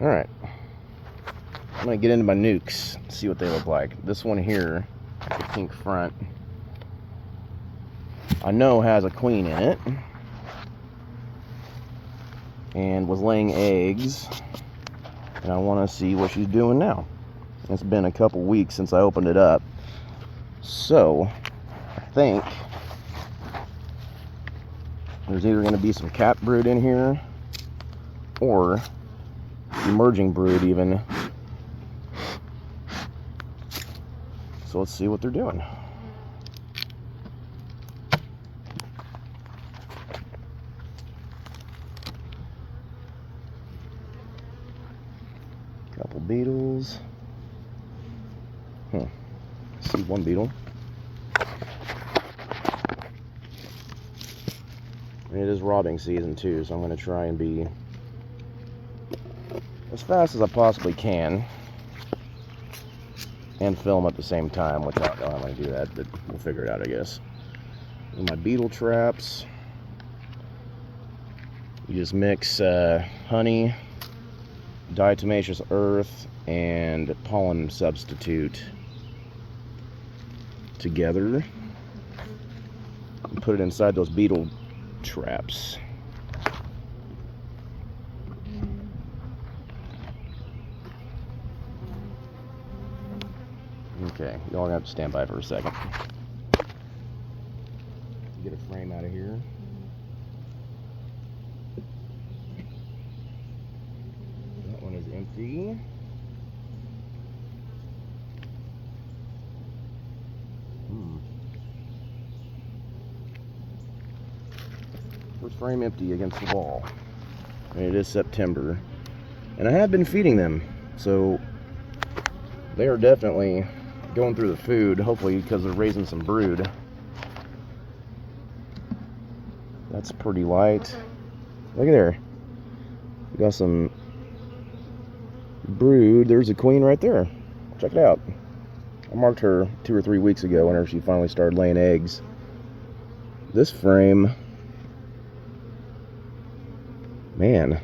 Alright. I'm going to get into my nukes, see what they look like. This one here, the pink front, I know has a queen in it. And was laying eggs. And I want to see what she's doing now. It's been a couple weeks since I opened it up. So, I think there's either going to be some cat brood in here, or emerging brood even. So let's see what they're doing. Couple beetles. See one beetle. And it is robbing season too, so I'm going to try and be as fast as I possibly can and film at the same time, which I don't know how I'm going to do that, but we'll figure it out, I guess. And my beetle traps. You just mix honey, diatomaceous earth, and pollen substitute together and put it inside those beetle traps. Okay, y'all gonna have to stand by for a second. Get a frame out of here. That one is empty. First frame empty against the wall. And it is September. And I have been feeding them, so they are definitely going through the food, hopefully because they're raising some brood. That's pretty light. Look at there. We got some brood. There's a queen right there. Check it out. I marked her 2 or 3 weeks ago whenever she finally started laying eggs. This frame, man,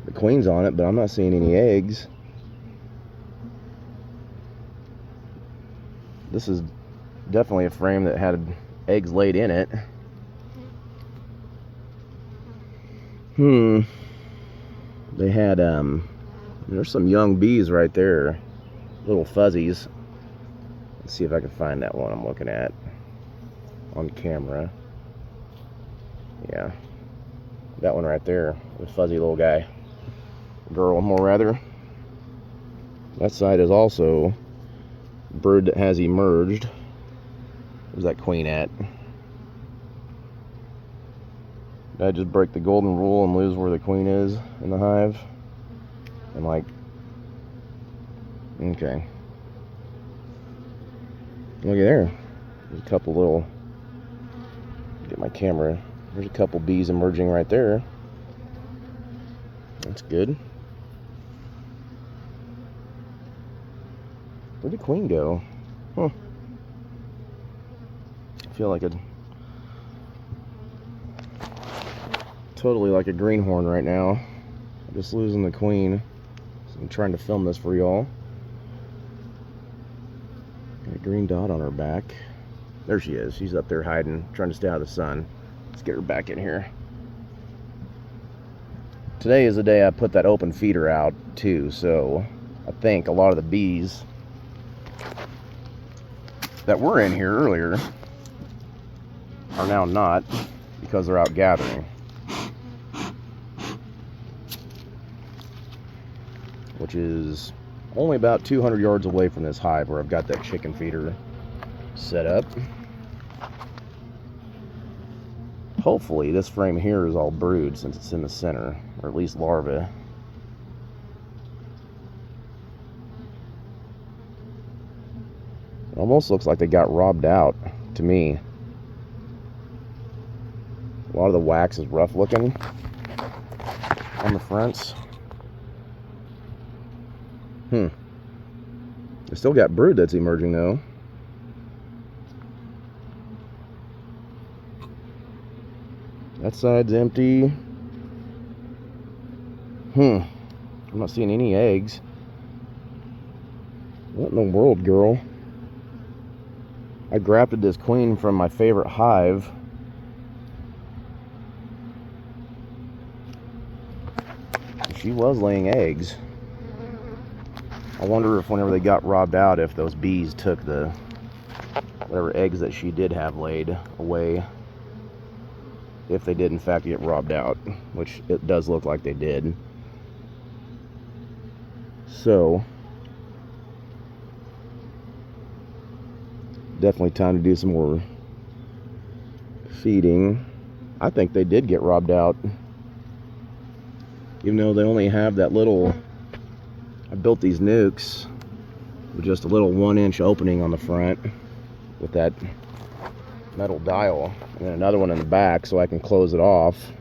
the queen's on it, but I'm not seeing any eggs. This is definitely a frame that had eggs laid in it. They had, there's some young bees right there. Little fuzzies. Let's see if I can find that one I'm looking at on camera. Yeah. That one right there. The fuzzy little guy. Girl, more rather. That side is also brood that has emerged. Where's that queen at? Did I just break the golden rule and lose where the queen is in the hive? And like, okay. Look at there. There's a couple little, get my camera. There's a couple bees emerging right there. That's good. Where'd the queen go? Huh. I feel like totally like a greenhorn right now. I'm just losing the queen. So I'm trying to film this for y'all. Got a green dot on her back. There she is. She's up there hiding, trying to stay out of the sun. Let's get her back in here. Today is the day I put that open feeder out too, so I think a lot of the bees that were in here earlier are now not, because they're out gathering. Which is only about 200 yards away from this hive where I've got that chicken feeder set up. Hopefully this frame here is all brood since it's in the center, or at least larvae. It almost looks like they got robbed out to me. A lot of the wax is rough looking on the fronts. They still got brood that's emerging though. That side's empty. I I'm not seeing any eggs. What in the world, girl? I grafted this queen from my favorite hive. She was laying eggs. I wonder if whenever they got robbed out, if those bees took the whatever eggs that she did have laid away. If they did in fact get robbed out, which it does look like they did. So, definitely time to do some more feeding. I think they did get robbed out. Even though they only have that little, I built these nukes with just a little 1-inch opening on the front with that metal dial, and then another one in the back so I can close it off.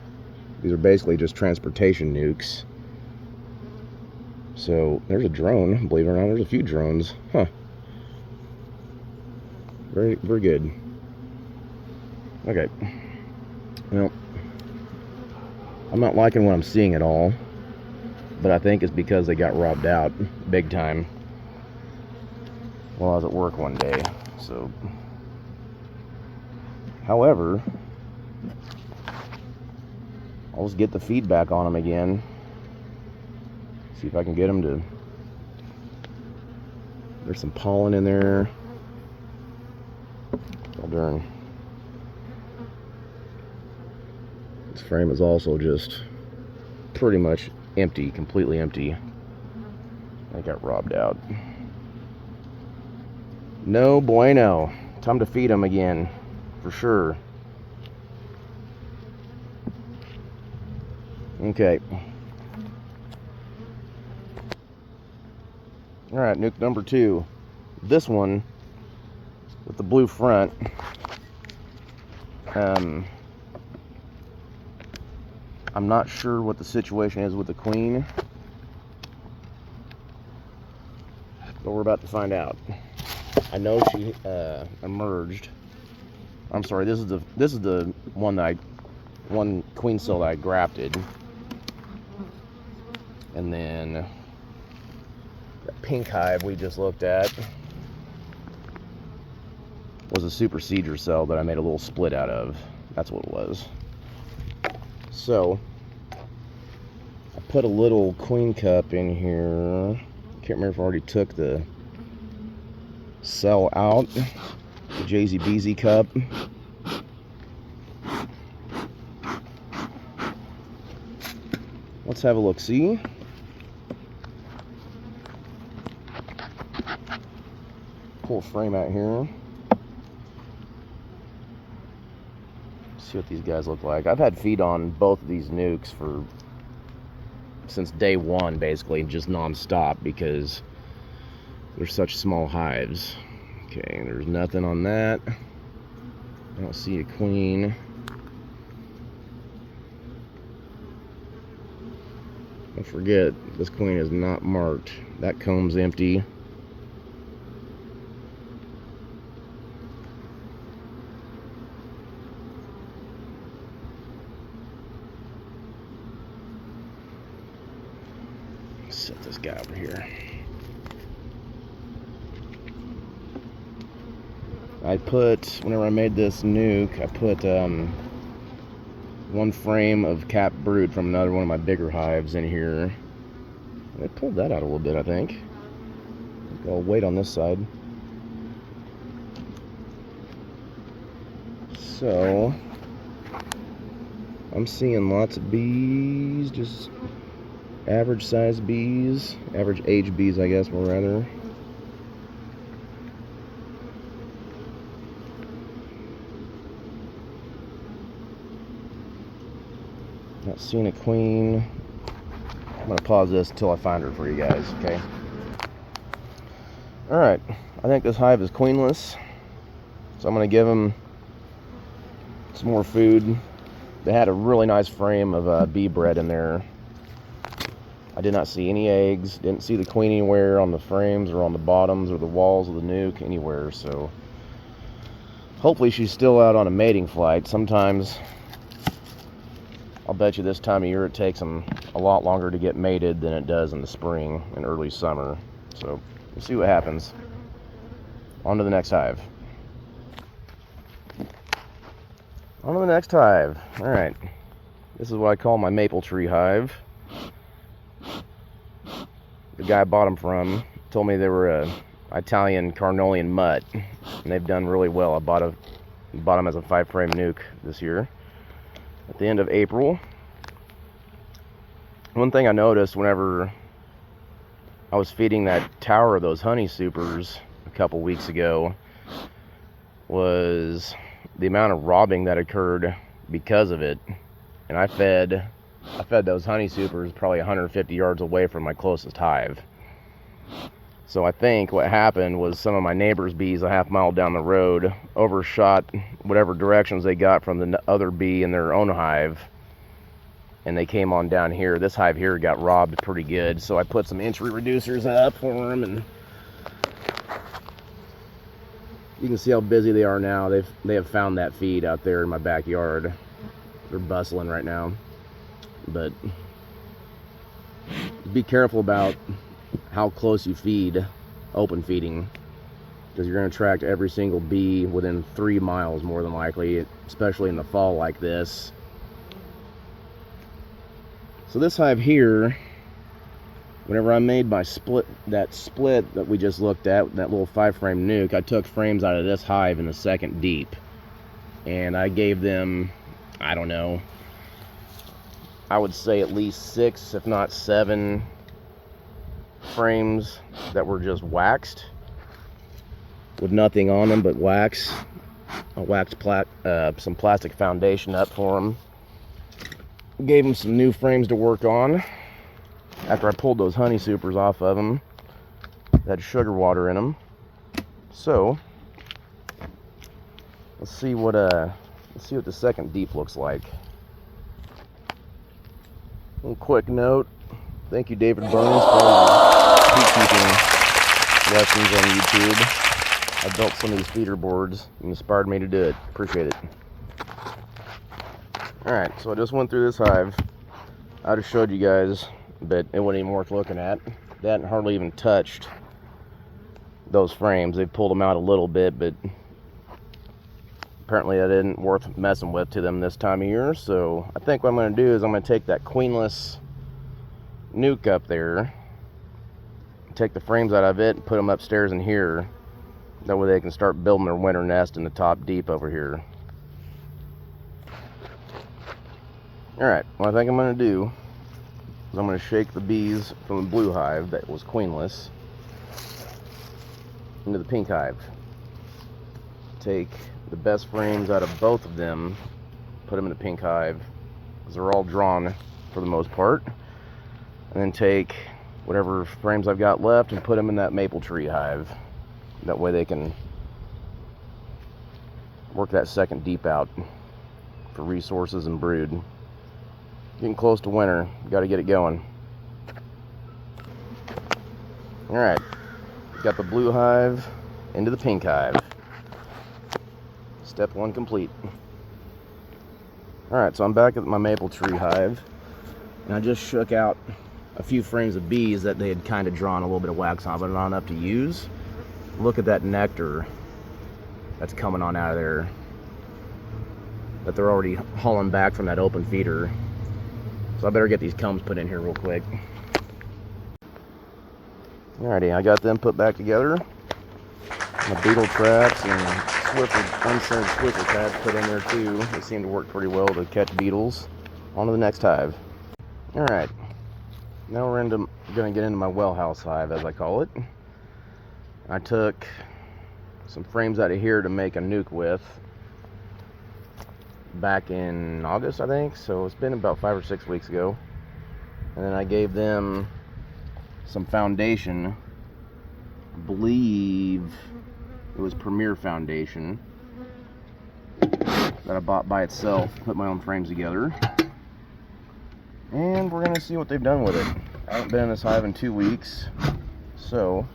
These are basically just transportation nukes. So there's a drone, believe it or not. There's a few drones. Huh. Very, very good. Okay. Well, I'm not liking what I'm seeing at all, but I think it's because they got robbed out big time while I was at work one day. So, however, I'll just get the feedback on them again. See if I can get them to... There's some pollen in there. Oh, darn. This frame is also just pretty much empty, completely empty. I got robbed out. No bueno. Time to feed them again, for sure. Okay. Alright, nuke number 2. This one, with the blue front, I'm not sure what the situation is with the queen, but we're about to find out. I know she emerged. I'm sorry, this is the one queen cell that I grafted, and then the pink hive we just looked at was a supersedure cell that I made a little split out of. That's what it was. So I put a little queen cup in here. Can't remember if I already took the cell out. The JZBZ cup. Let's have a look. See? Pull a frame out here. See what these guys look like. I've had feed on both of these nukes since day one, basically, just non-stop, because they're such small hives. Okay, there's nothing on that. I don't see a queen. Don't forget, this queen is not marked. That comb's empty. Set this guy over here. Whenever I made this nuke, I put one frame of capped brood from another one of my bigger hives in here. I pulled that out a little bit, I think. I'll wait on this side. So, I'm seeing lots of bees, just average size bees, average age bees, I guess, more rather. Not seeing a queen. I'm going to pause this until I find her for you guys, okay? Alright, I think this hive is queenless, so I'm going to give them some more food. They had a really nice frame of bee bread in there. I did not see any eggs, didn't see the queen anywhere on the frames or on the bottoms or the walls of the nuke, anywhere, so hopefully she's still out on a mating flight. Sometimes, I'll bet you this time of year it takes them a lot longer to get mated than it does in the spring and early summer. So we'll see what happens. On to the next hive. On to the next hive. All right. This is what I call my maple tree hive. The guy I bought them from told me they were a Italian Carnolian mutt, and they've done really well. I bought them as a 5-frame nuke this year at the end of April. One thing I noticed whenever I was feeding that tower of those honey supers a couple weeks ago was the amount of robbing that occurred because of it. And I fed those honey supers probably 150 yards away from my closest hive. So I think what happened was some of my neighbor's bees a half mile down the road overshot whatever directions they got from the other bee in their own hive, and they came on down here. This hive here got robbed pretty good, so I put some entry reducers up for them, and you can see how busy they are now. They have found that feed out there in my backyard. They're bustling right now. But be careful about how close you feed open feeding, because you're going to attract every single bee within 3 miles more than likely, especially in the fall like this. So this hive here, whenever I made my split that we just looked at, that little 5-frame nuke, I took frames out of this hive in the second deep, and I gave them, I don't know, I would say at least 6, if not 7 frames that were just waxed with nothing on them but wax. I waxed some plastic foundation up for them. Gave them some new frames to work on after I pulled those honey supers off of them that had sugar water in them. So let's see what the second deep looks like. One quick note, thank you David Burns for your beekeeping lessons on YouTube. I built some of these feeder boards and inspired me to do it. Appreciate it. Alright, so I just went through this hive. I just showed you guys, but it wasn't even worth looking at. They hadn't hardly even touched those frames. They pulled them out a little bit, but apparently that isn't worth messing with to them this time of year. So I think what I'm going to do is I'm going to take that queenless nuke up there, take the frames out of it, and put them upstairs in here. That way they can start building their winter nest in the top deep over here. Alright, what I think I'm going to do is I'm going to shake the bees from the blue hive that was queenless into the pink hive. Take the best frames out of both of them, put them in the pink hive, because they're all drawn for the most part, and then take whatever frames I've got left and put them in that maple tree hive. That way they can work that second deep out for resources and brood. Getting close to winter, got to get it going. Alright, got the blue hive into the pink hive. Step 1 complete. Alright, so I'm back at my maple tree hive, and I just shook out a few frames of bees that they had kind of drawn a little bit of wax on, but not enough to use. Look at that nectar that's coming on out of there, that they're already hauling back from that open feeder. So I better get these combs put in here real quick. Alrighty, I got them put back together. My beetle traps and unscented Swiffer pads put in there too. They seem to work pretty well to catch beetles. On to the next hive. Alright, now we're going to get into my well house hive, as I call it. I took some frames out of here to make a nuke with back in August, I think, so it's been about 5 or 6 weeks ago. And then I gave them some foundation. I believe it was Premier Foundation that I bought by itself, put my own frames together, and we're gonna see what they've done with it. I haven't been in this hive in 2 weeks, so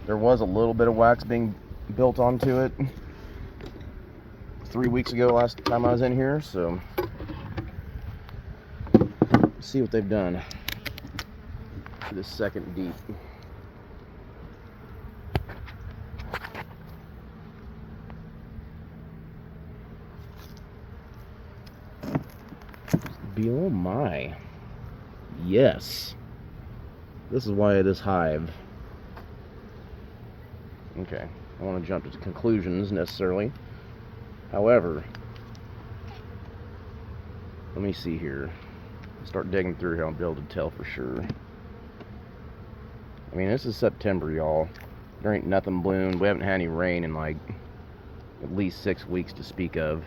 there was a little bit of wax being built onto it 3 weeks ago, last time I was in here, so see what they've done for this second deep. Oh my. Yes. This is why this hive. Okay, I don't want to jump to conclusions necessarily. However, let me see here. Start digging through here, I'll be able to tell for sure. I mean, this is September, y'all. There ain't nothing bloomed. We haven't had any rain in like at least 6 weeks to speak of.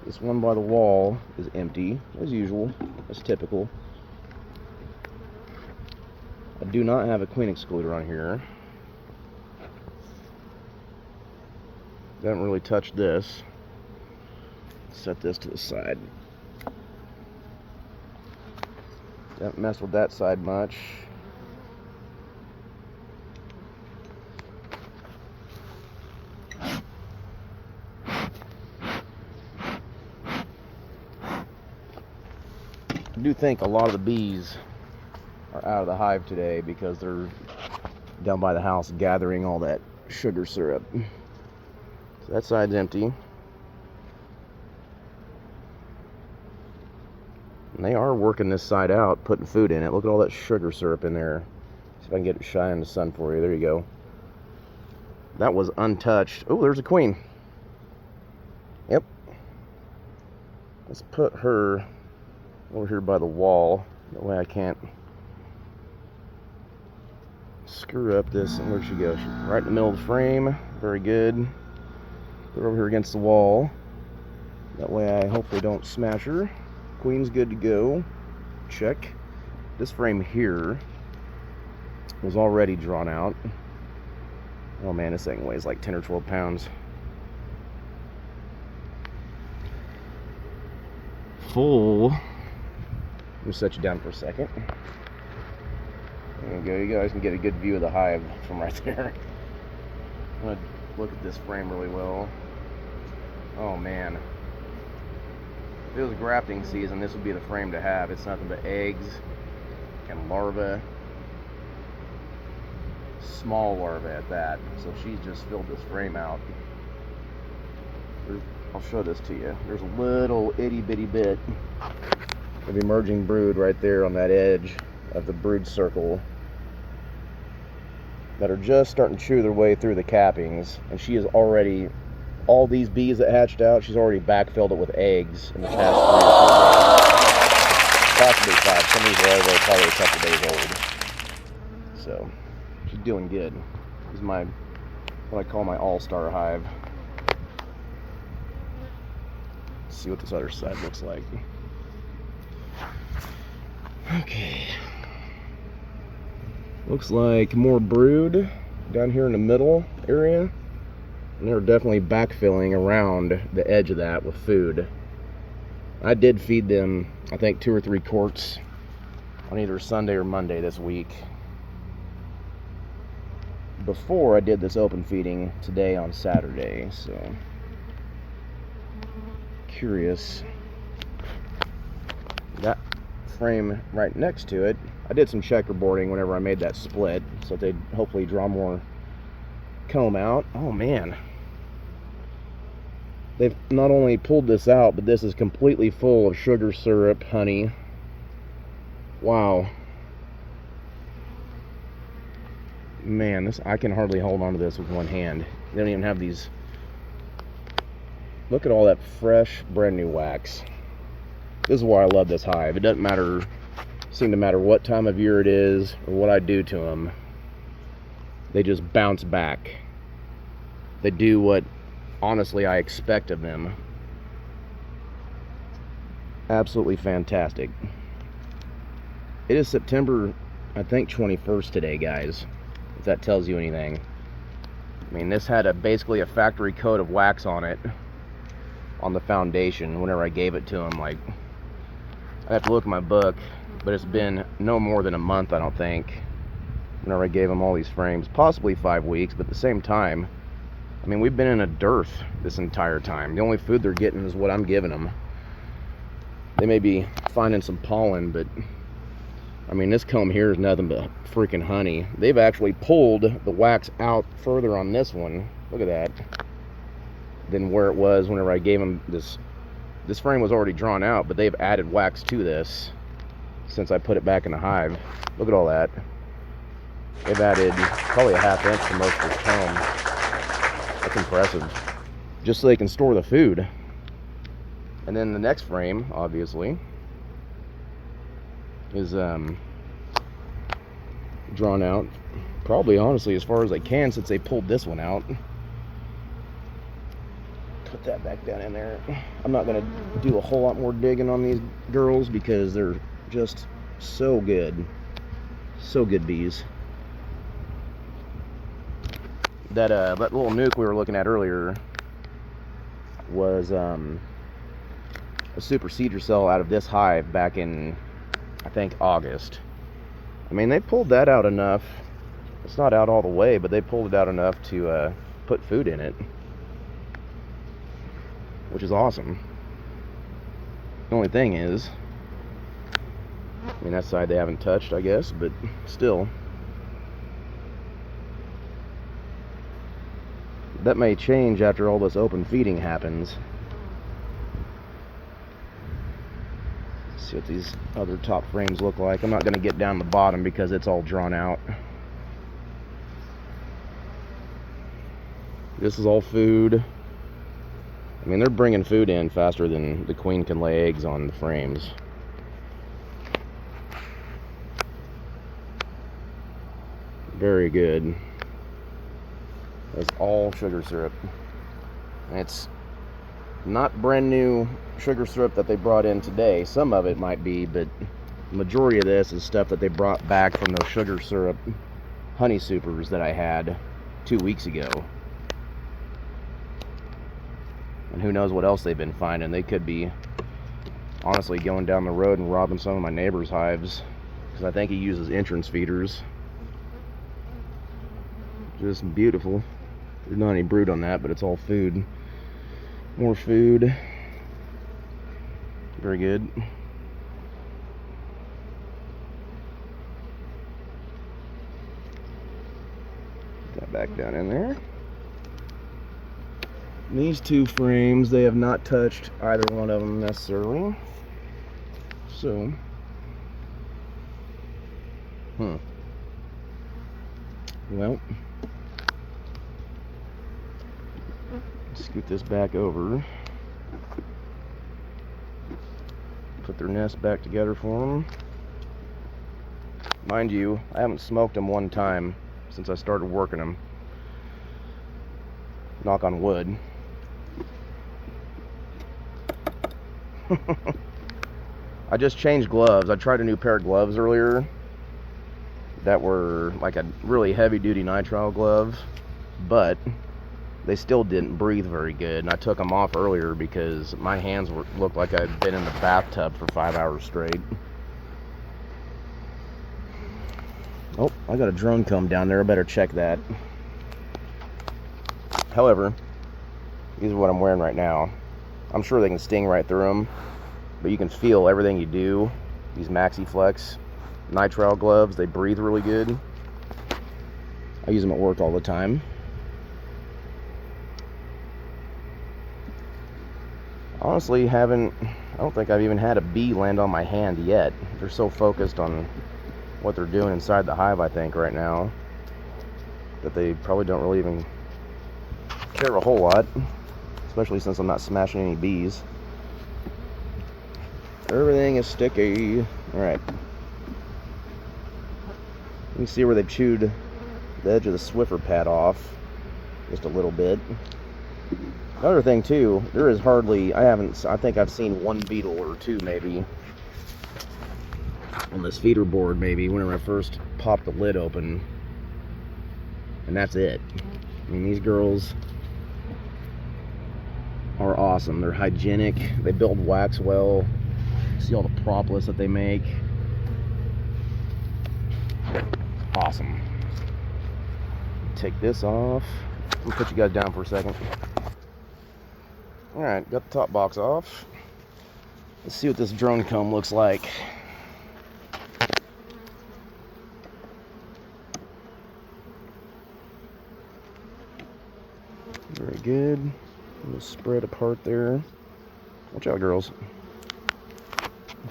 This one by the wall is empty, as usual. That's typical. I do not have a queen excluder on here. Haven't really touched this. Set this to the side. Haven't messed with that side much. I do think a lot of the bees are out of the hive today because they're down by the house gathering all that sugar syrup. So that side's empty. And they are working this side out, putting food in it. Look at all that sugar syrup in there. See if I can get it shine in the sun for you. There you go. That was untouched. Oh, there's a queen. Yep. Let's put her over here by the wall. That way I can't screw up this. And where'd she go? She's right in the middle of the frame. Very good. Put her over here against the wall. That way I hopefully don't smash her. Queen's good to go. Check. This frame here was already drawn out. Oh man, this thing weighs like 10 or 12 pounds. Full. Let me set you down for a second. There you go. You guys can get a good view of the hive from right there. I'm going to look at this frame really well. Oh man. If it was grafting season, this would be the frame to have. It's nothing but eggs and larvae. Small larvae at that. So she's just filled this frame out. I'll show this to you. There's a little itty bitty bit of emerging brood right there on that edge of the brood circle that are just starting to chew their way through the cappings, and she is already, all these bees that hatched out, she's already backfilled it with eggs in the past 3 or 4 days. Possibly 5. Some of these are already probably a couple days old. So she's doing good. This is my, what I call my all-star hive. Let's see what this other side looks like. Okay. Looks like more brood down here in the middle area. And they're definitely backfilling around the edge of that with food. I did feed them, I think, 2 or 3 quarts on either Sunday or Monday this week. Before I did this open feeding today on Saturday, so curious. That frame right next to it, I did some checkerboarding whenever I made that split, so they'd hopefully draw more comb out. Oh man, they've not only pulled this out, but this is completely full of sugar syrup, honey. Wow. Man, this, I can hardly hold on to this with one hand. They don't even have these. Look at all that fresh, brand new wax. This is why I love this hive. It doesn't matter, seem to matter what time of year it is or what I do to them. They just bounce back. They do what, honestly, I expect of them. Absolutely fantastic. It is September, I think, 21st today, guys. If that tells you anything. I mean, this had basically a factory coat of wax on it, on the foundation, whenever I gave it to them. Like, I have to look at my book, but it's been no more than a month, I don't think, whenever I gave them all these frames. Possibly 5 weeks, but at the same time, I mean, we've been in a dearth this entire time. The only food they're getting is what I'm giving them. they may be finding some pollen, but I mean, this comb here is nothing but freaking honey. They've actually pulled the wax out further on this one. Look at that. Than where it was whenever I gave them this. This frame was already drawn out, but they've added wax to this since I put it back in the hive. Look at all that. They've added probably a ½ inch to most of this comb. That's impressive. Just so they can store the food. And then the next frame, obviously, is drawn out probably, honestly, as far as I can, since they pulled this one out. Put that back down in there. I'm not going to do a whole lot more digging on these girls because they're just so good. So good bees. That little nuke we were looking at earlier was a super seeder cell out of this hive back in, I think, August. I mean, they pulled that out enough. It's not out all the way, but they pulled it out enough to put food in it, which is awesome. The only thing is, I mean, that side they haven't touched, I guess, but still. That may change after all this open feeding happens. Let's see what these other top frames look like. I'm not going to get down the bottom because it's all drawn out. This is all food. I mean, they're bringing food in faster than the queen can lay eggs on the frames. Very good. It's all sugar syrup. It's not brand new sugar syrup that they brought in today. Some of it might be, but the majority of this is stuff that they brought back from those sugar syrup honey supers that I had 2 weeks ago. And who knows what else they've been finding. They could be, honestly, going down the road and robbing some of my neighbor's hives, because I think he uses entrance feeders. Just beautiful. There's not any brood on that, but it's all food. More food. Very good. Put that back down in there. These two frames, they have not touched either one of them necessarily. So, well, scoot this back over. Put their nest back together for them. Mind you, I haven't smoked them one time since I started working them. Knock on wood. I just changed gloves. I tried a new pair of gloves earlier that were like a really heavy duty nitrile glove, but they still didn't breathe very good, and I took them off earlier because my hands looked like I'd been in the bathtub for 5 hours straight. Oh, I got a drone comb down there. I better check that. However, these are what I'm wearing right now. I'm sure they can sting right through them, but you can feel everything you do. These Maxi Flex nitrile gloves, they breathe really good. I use them at work all the time. Honestly, I don't think I've even had a bee land on my hand yet. They're so focused on what they're doing inside the hive, I think, right now, that they probably don't really even care a whole lot, especially since I'm not smashing any bees. Everything is sticky. Alright. You can see where they've chewed the edge of the Swiffer pad off just a little bit. Another thing too, there is hardly, I think I've seen one beetle or two maybe on this feeder board, maybe whenever I first popped the lid open, and that's it. I mean, these girls are awesome. They're hygienic, they build wax well. See all the propolis that they make. Awesome. Take this off. Let me put you guys down for a second. Alright, got the top box off. Let's see what this drone comb looks like. Very good. We'll spread apart there. Watch out, girls.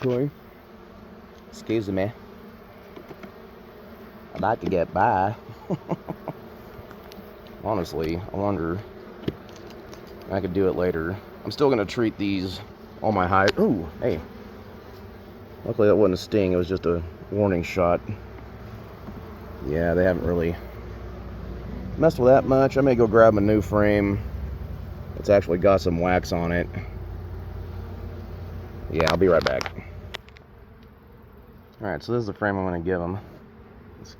Joy. Excuse me. I'd like to get by. Honestly, I wonder if I could do it later. I'm still going to treat these, all my hives. Ooh, hey. Luckily that wasn't a sting, it was just a warning shot. Yeah, they haven't really messed with that much. I may go grab a new frame. It's actually got some wax on it. Yeah, I'll be right back. Alright, so this is the frame I'm going to give them. It's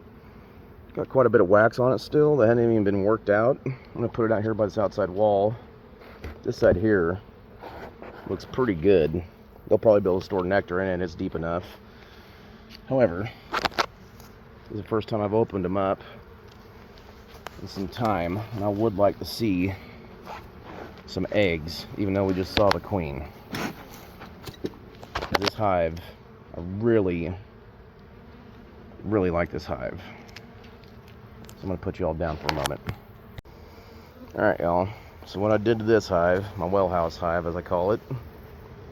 got quite a bit of wax on it still. That hadn't even been worked out. I'm going to put it out here by this outside wall. This side here looks pretty good. They'll probably be able to store nectar in it. It's deep enough. However, this is the first time I've opened them up in some time, and I would like to see some eggs, even though we just saw the queen. This hive, I really like this hive. So I'm going to put you all down for a moment. Alright, y'all. So what I did to this hive, my well house hive as I call it,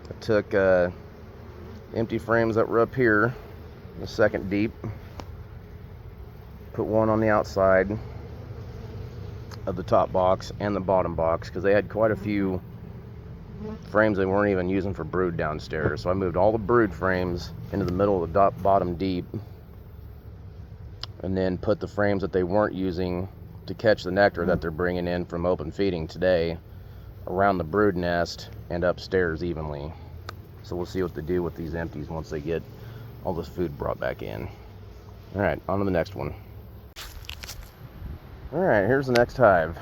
I took empty frames that were up here, the second deep, put one on the outside of the top box and the bottom box, because they had quite a few frames they weren't even using for brood downstairs. So I moved all the brood frames into the middle of the bottom deep, and then put the frames that they weren't using to catch the nectar that they're bringing in from open feeding today around the brood nest and upstairs evenly. So we'll see what they do with these empties once they get all this food brought back in. Alright, on to the next one. Alright, here's the next hive.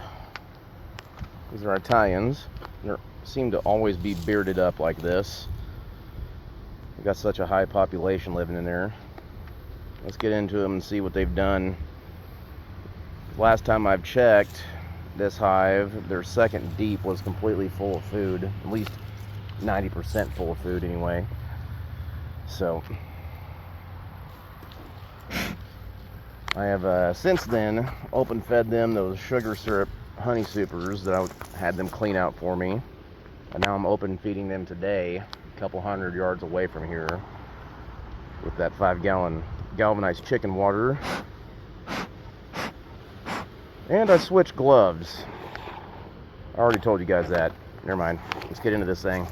These are Italians. They seem to always be bearded up like this. We've got such a high population living in there. Let's get into them and see what they've done. Last time I've checked this hive, their second deep was completely full of food. At least 90% full of food anyway. So I have since then open fed them those sugar syrup honey supers that I had them clean out for me. And now I'm open feeding them today, a couple 100 yards away from here, with that 5-gallon galvanized chicken water. And I switched gloves. I already told you guys that. Never mind. Let's get into this thing.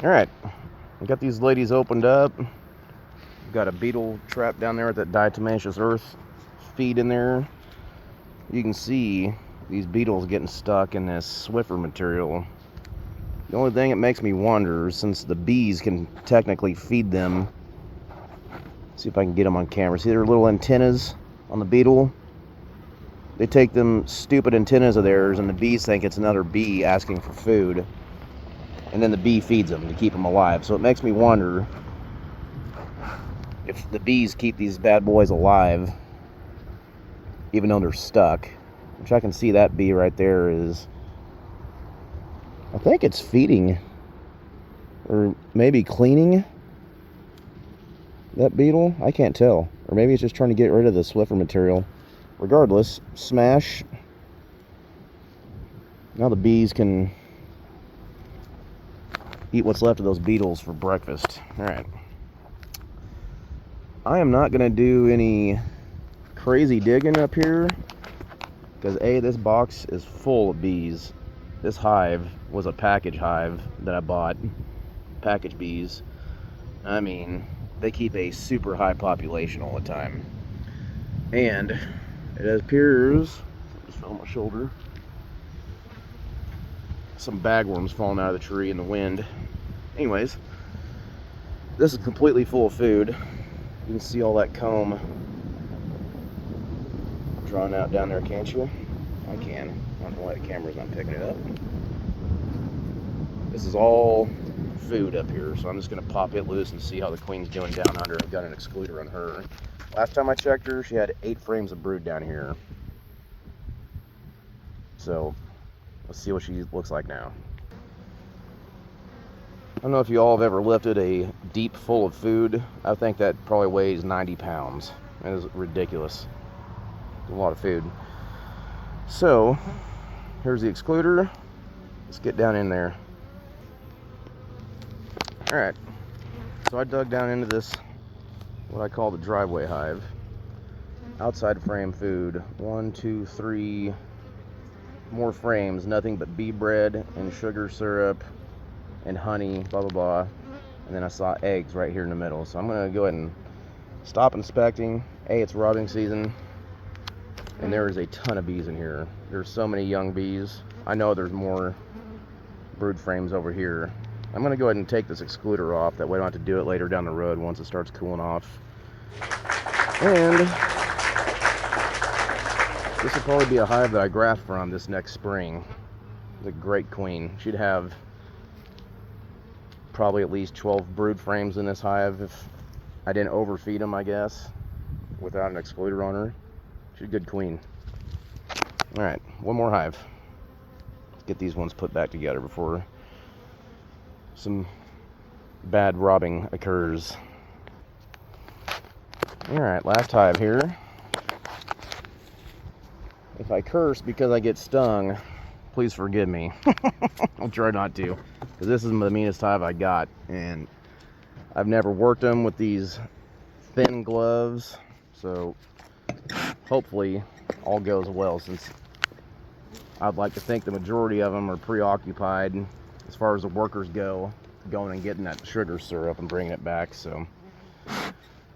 Alright. I got these ladies opened up. Got a beetle trap down there with that diatomaceous earth feed in there. You can see these beetles getting stuck in this Swiffer material. The only thing that makes me wonder, since the bees can technically feed them, see if I can get them on camera. See their little antennas on the beetle? They take them stupid antennas of theirs, and the bees think it's another bee asking for food, and then the bee feeds them to keep them alive. So it makes me wonder if the bees keep these bad boys alive even though they're stuck. Which I can see that bee right there is, I think it's feeding or maybe cleaning that beetle. I can't tell. Or maybe it's just trying to get rid of the Swiffer material. Regardless, smash. Now the bees can eat what's left of those beetles for breakfast. Alright. I am not going to do any crazy digging up here, because A, this box is full of bees. This hive was a package hive that I bought. Package bees. I mean, they keep a super high population all the time. And it appears, just fell on my shoulder, some bagworms falling out of the tree in the wind. Anyways, this is completely full of food. You can see all that comb drawn out down there, can't you? I can. I don't know why the camera's not picking it up. This is all food up here, so I'm just going to pop it loose and see how the queen's doing down under. I've got an excluder on her. Last time I checked her, she had 8 frames of brood down here. So, let's see what she looks like now. I don't know if you all have ever lifted a deep full of food. I think that probably weighs 90 pounds. That is ridiculous. It's a lot of food. So, here's the excluder. Let's get down in there. Alright, so I dug down into this, what I call the driveway hive. Outside frame food. 1, 2, 3 more frames. Nothing but bee bread and sugar syrup and honey, blah blah blah. And then I saw eggs right here in the middle. So I'm gonna go ahead and stop inspecting. It's robbing season, and there is a ton of bees in here. There's so many young bees. I know there's more brood frames over here. I'm gonna go ahead and take this excluder off. That way I don't have to do it later down the road once it starts cooling off. And this will probably be a hive that I graft from this next spring. The great queen. She'd have probably at least 12 brood frames in this hive if I didn't overfeed them, I guess, without an excluder on her. She's a good queen. Alright, one more hive. Let's get these ones put back together before some bad robbing occurs. Alright, last hive here. If I curse because I get stung, please forgive me. I'll try not to, because this is the meanest hive I got, and I've never worked them with these thin gloves, so hopefully all goes well, since I'd like to think the majority of them are preoccupied as far as the workers go, going and getting that sugar syrup and bringing it back. So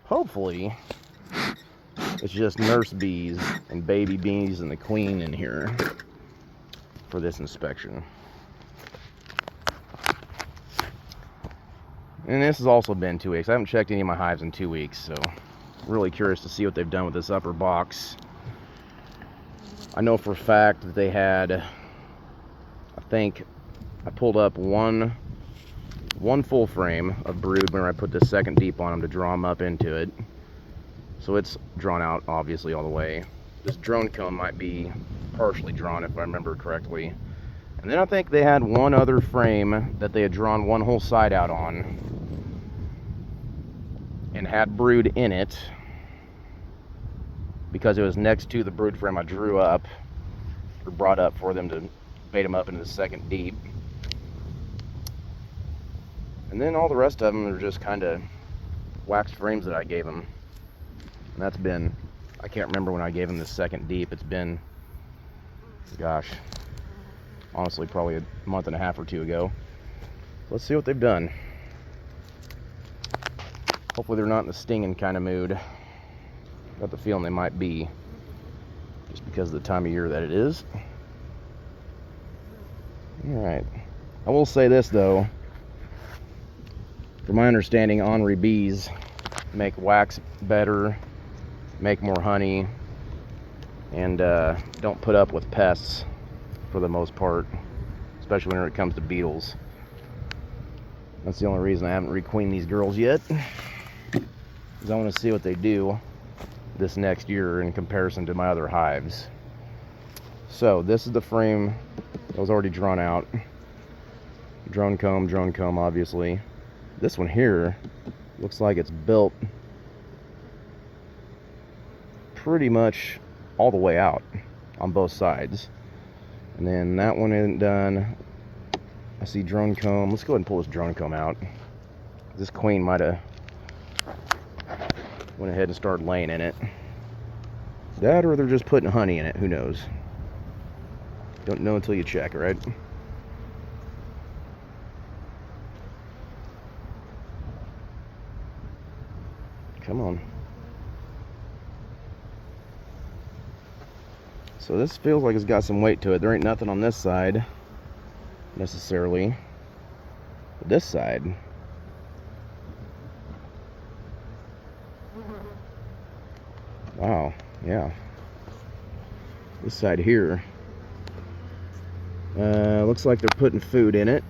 hopefully it's just nurse bees and baby bees and the queen in here for this inspection. And this has also been 2 weeks. I haven't checked any of my hives in 2 weeks, so I'm really curious to see what they've done with this upper box. I know for a fact that they had, I think I pulled up one full frame of brood when I put the second deep on them to draw them up into it. So it's drawn out obviously all the way. This drone comb might be partially drawn if I remember correctly. And then I think they had one other frame that they had drawn one whole side out on and had brood in it, because it was next to the brood frame I drew up or brought up for them to bait them up into the second deep. And then all the rest of them are just kind of waxed frames that I gave them. And that's been, I can't remember when I gave them the second deep. It's been, gosh, honestly probably a month and a half or 2 ago. Let's see what they've done. Hopefully they're not in the stinging kind of mood. Got the feeling they might be, just because of the time of year that it is. Alright. I will say this though. From my understanding, ornery bees make wax better, make more honey, and don't put up with pests for the most part, especially when it comes to beetles. That's the only reason I haven't requeened these girls yet, because I want to see what they do this next year in comparison to my other hives. So this is the frame that was already drawn out. Drone comb obviously. This one here looks like it's built pretty much all the way out on both sides. And then that one isn't done. I see drone comb. Let's go ahead and pull this drone comb out. This queen might have went ahead and started laying in it. That, or they're just putting honey in it. Who knows? Don't know until you check, right? Come on. So this feels like it's got some weight to it. There ain't nothing on this side necessarily, but this side, wow, yeah, this side here looks like they're putting food in it.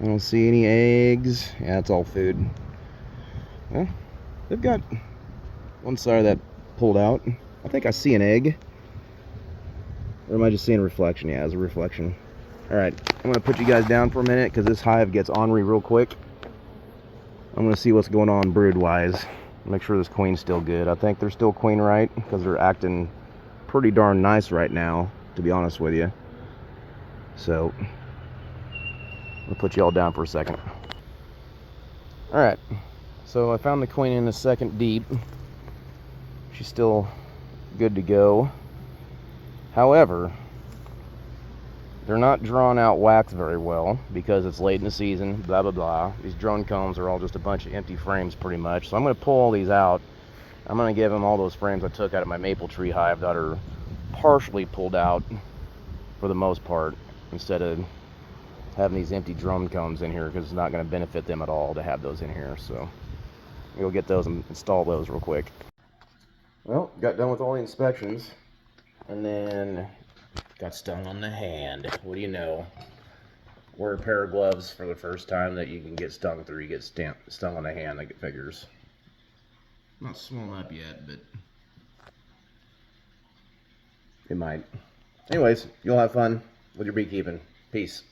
I don't see any eggs. Yeah, it's all food. Well, they've got one side of that pulled out. I think I see an egg. Or am I just seeing a reflection? Yeah, it's a reflection. Alright, I'm going to put you guys down for a minute because this hive gets ornery real quick. I'm going to see what's going on brood-wise. Make sure this queen's still good. I think they're still queen right because they're acting pretty darn nice right now, to be honest with you. So, I'll put you all down for a second. Alright, so I found the queen in the second deep. She's still good to go. However, they're not drawing out wax very well because it's late in the season, blah, blah, blah. These drone combs are all just a bunch of empty frames pretty much. So I'm going to pull all these out. I'm going to give them all those frames I took out of my maple tree hive that are partially pulled out for the most part, instead of having these empty drone combs in here, because it's not going to benefit them at all to have those in here. So we'll get those and install those real quick. Well, got done with all the inspections, and then got stung on the hand. What do you know? Wear a pair of gloves for the first time that you can get stung through. You get stung on the hand, like it figures. Not swollen up yet, but it might. Anyways, you'll have fun with your beekeeping. Peace.